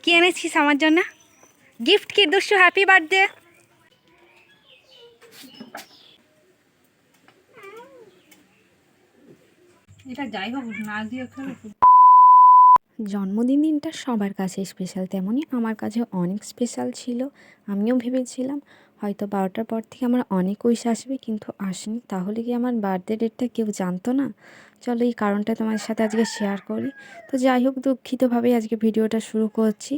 কি এনেছিস আমার জন্য? গিফট কি দুষ্টু? Happy birthday. এটা যাই হোক না দিয়ে জন্মদিনটা সবার কাছে স্পেশাল, তেমনই আমার কাছে অনেক স্পেশাল ছিল। আমিও ভেবেছিলাম হয়তো 12টার পর থেকে আমার অনেক উইশ আসবে, কিন্তু আসেনি। তাহলে কি আমার বার্থডে ডেটটা কেউ জানতো না? চলো এই কারণটা তোমার সাথে আজকে শেয়ার করি। তো যাই হোক, দুঃখিতভাবে আজকে ভিডিওটা শুরু করছি।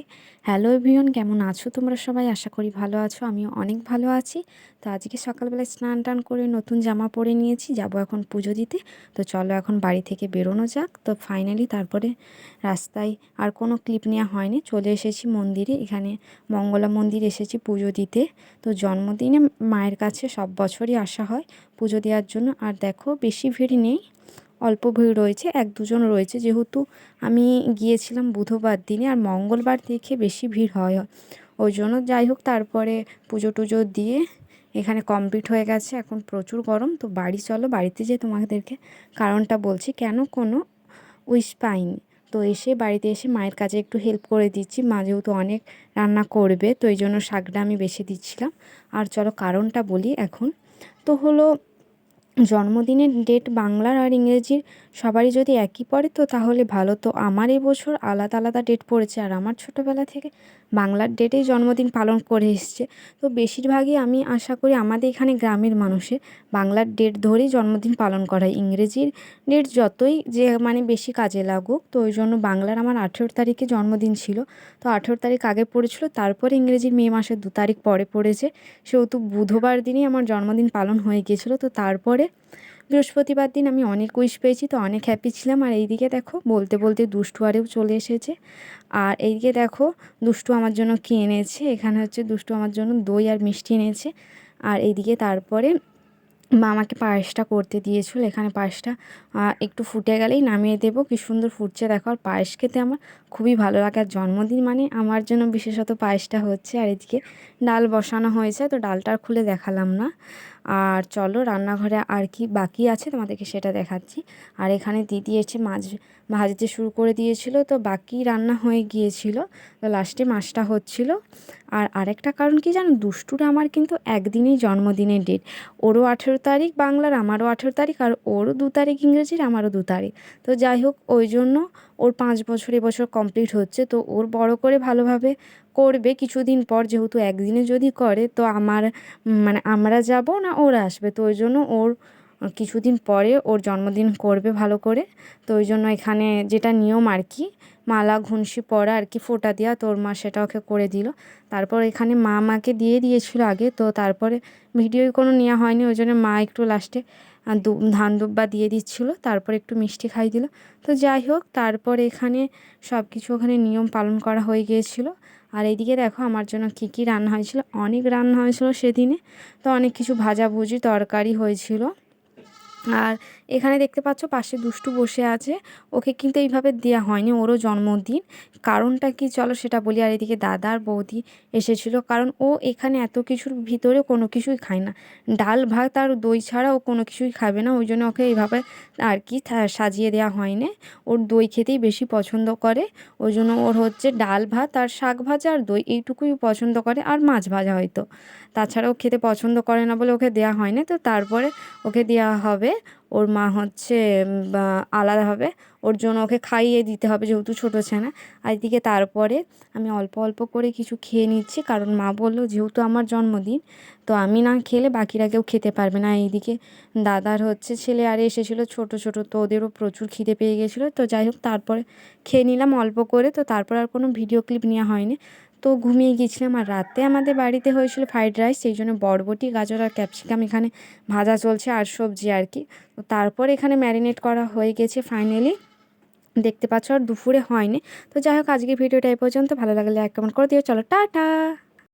হ্যালো এভরিওয়ান, কেমন আছো তোমরা সবাই? আশা করি ভালো আছো, আমিও অনেক ভালো আছি। তো আজকে সকালবেলায় স্নান টান করে নতুন জামা পরে নিয়েছি, যাবো এখন পুজো দিতে। তো চলো এখন বাড়ি থেকে বেরোনো যাক। তো ফাইনালি তারপরে রাস্তায় আর কোনো ক্লিপ নেওয়া হয়নি, চলে এসেছি মন্দিরে। এখানে মঙ্গলা মন্দির এসেছি পুজো দিতে। তো জন্মদিনে মায়ের কাছে সব বছরই আসা হয় পুজো দেওয়ার জন্য। আর দেখো বেশি ভিড় নেই, অল্প ভিড় রয়েছে, 1-2 জন রয়েছে, যেহেতু আমি গিয়েছিলাম বুধবার দিনে, আর মঙ্গলবার দেখে বেশি ভিড় হয় ওই জন্য। যাই হোক, তারপরে পুজো টুজো দিয়ে এখানে কমপ্লিট হয়ে গেছে। এখন প্রচুর গরম। তো বাড়ি চলো, বাড়িতে যেয়ে তোমাদেরকে কারণটা বলছি কেন কোনো উইশ পাইনি। তো এসে বাড়িতে এসে মায়ের কাছে একটু হেল্প করে দিচ্ছি, মা যেহেতু অনেক রান্না করবে, তো এই জন্য শাকটা আমি বেছে দিচ্ছিলাম। আর চলো কারণটা বলি এখন। তো হলো, জন্মদিনের ডেট বাংলার আর ইংরেজির সবারই যদি একই পড়ে তো তাহলে ভালো। তো আমার এবছর আলাদা আলাদা ডেট পড়েছে, আর আমার ছোটোবেলা থেকে বাংলার ডেটেই জন্মদিন পালন করে এসছে। তো বেশিরভাগই আমি আশা করি আমাদের এখানে গ্রামের মানুষের বাংলার ডেট ধরেই জন্মদিন পালন করা হয়। ইংরেজির ডেট যতই যে মানে বেশি কাজে লাগুক, তো ওই জন্য বাংলার আমার 18 তারিখে জন্মদিন ছিল। তো 18 তারিখ আগে পড়েছিল, তারপরে ইংরেজির মে মাসের 2 তারিখ পরে পড়েছে, সেহেতু বুধবার দিনই আমার জন্মদিন পালন হয়ে গিয়েছিলো। তো তারপরে বৃহস্পতিবার দিন আমি অনেক উইশ পেয়েছি, তো অনেক হ্যাপি ছিলাম। আর এইদিকে দেখো বলতে বলতে দুষ্টু আরেও চলে এসেছে। আর এইদিকে দেখো দুষ্টু আমার জন্য কী এনেছে। এখানে হচ্ছে দুষ্টু আমার জন্য দই আর মিষ্টি এনেছে। আর এইদিকে তারপরে মা আমাকে পায়েসটা করতে দিয়েছিল। এখানে পায়েসটা একটু ফুটে গেলেই নামিয়ে দেবো। কি সুন্দর ফুটছে দেখো। আর পায়েস খেতে আমার খুবই ভালো লাগে, আর জন্মদিন মানে আমার জন্য বিশেষত পায়েসটা হচ্ছে। আর এদিকে ডাল বসানো হয়েছে, তো ডালটা আর খুলে দেখালাম না। আর চলো রান্নাঘরে আর কি বাকি আছে তোমাদেরকে সেটা দেখাচ্ছি। আর এখানে দিদি এসে মাছ ভাজতে শুরু করে দিয়েছিল, তো বাকি রান্না হয়ে গিয়েছিল, তো লাস্টে মাছটা হচ্ছিল। আর আরেকটা কারণ কি জানো, দুষ্টুর আমার কিন্তু একদিনই জন্মদিনের ডেট। ওরও 18 তারিখ বাংলার, আমারও 18 তারিখ, আর ওরও 2 তারিখ ইংরেজির, আমারও 2 তারিখ। তো যাই হোক, ওই জন্য ওর 5 বছর এবছর কমপ্লিট হচ্ছে। তো ওর বড় করে ভালোভাবে করবে কিছুদিন পর, যেহেতু একদিনে যদি করে তো আমার মানে আমরা যাব না, ওরা আসবে। তো ওই জন্য ওর কিছুদিন পরে ওর জন্মদিন করবে ভালো করে। তো ওই জন্য এখানে যেটা নিয়ম আর কি, মালা ঘুনসি পরা আর কি, ফোঁটা দেওয়া, তোর মা সেটা ওকে করে দিল। তারপর এখানে মা আমাকে দিয়ে দিয়েছিল আগে, তো তারপরে ভিডিওই কোনো নেওয়া হয়নি, ওই জন্য মা একটু লাস্টে ধান দুব্বা দিয়ে দিচ্ছিলো, তারপর একটু মিষ্টি খাই দিল। তো যাই হোক, তারপর এখানে সব কিছু ওখানে নিয়ম পালন করা হয়ে গিয়েছিলো। আর এইদিকে দেখো আমার জন্য কী কী রান্না হয়েছিল, অনেক রান্না হয়েছিল সেদিনে। তো অনেক কিছু ভাজাভুজি তরকারি হয়েছিল। আর এখানে দেখতে পাচ্ছ পাশে দুষ্টু বসে আছে, ওকে কিন্তু এইভাবে দেওয়া হয়নি, ওরও জন্মদিন। কারণটা কি চলো সেটা বলি। আর এদিকে দাদা আর বৌদি এসেছিলো, কারণ ও এখানে এত কিছুর ভিতরে কোনো কিছুই খায় না, ডাল ভাত আর দই ছাড়া ও কোনো কিছুই খাবে না। ওই জন্য ওকে এইভাবে আর কি সাজিয়ে দেওয়া হয়নি। ওর দই খেতেই বেশি পছন্দ করে, ওই জন্য ওর হচ্ছে ডাল ভাত আর শাক ভাজা আর দই এইটুকুই পছন্দ করে, আর মাছ ভাজা হয়তো। তাছাড়াও খেতে পছন্দ করে না বলে ওকে দেওয়া হয়নি। তো তারপরে ওকে দেওয়া হবে, ওর মা হচ্ছে আলাদাভাবে ওর জন্য ওকে খাইয়ে দিতে হবে, যেহেতু ছোটো ছেলে। আর এদিকে তারপরে আমি অল্প অল্প করে কিছু খেয়ে নিচ্ছি, কারণ মা বললো যেহেতু আমার জন্মদিন, তো আমি না খেলে বাকিরা কেউ খেতে পারবে না। এইদিকে দাদার হচ্ছে ছেলে আরে এসেছিলো ছোটো ছোটো, তো ওদেরও প্রচুর খিদে পেয়ে গেছিলো। তো যাই হোক, তারপরে খেয়ে নিলাম অল্প করে। তো তারপর আর কোনো ভিডিও ক্লিপ নেওয়া হয়নি, তো ঘুমিয়ে গিয়েছিলাম। আর রাতে আমাদের বাড়িতে হয়েছিল ফ্রাইড রাইস, সেই জন্য বরবটি গাজর আর ক্যাপসিকাম এখানে ভাজা চলছে, আর সবজি আর কি। তো তারপর এখানে ম্যারিনেট করা হয়ে গেছে ফাইনালি, দেখতে পাচ্ছ। আর দুপুরে হয়নি। তো যাই হোক, আজকে ভিডিওটা এই পর্যন্ত। ভালো লাগলে লাইক কমেন্ট করে দিও। চলো টাটা।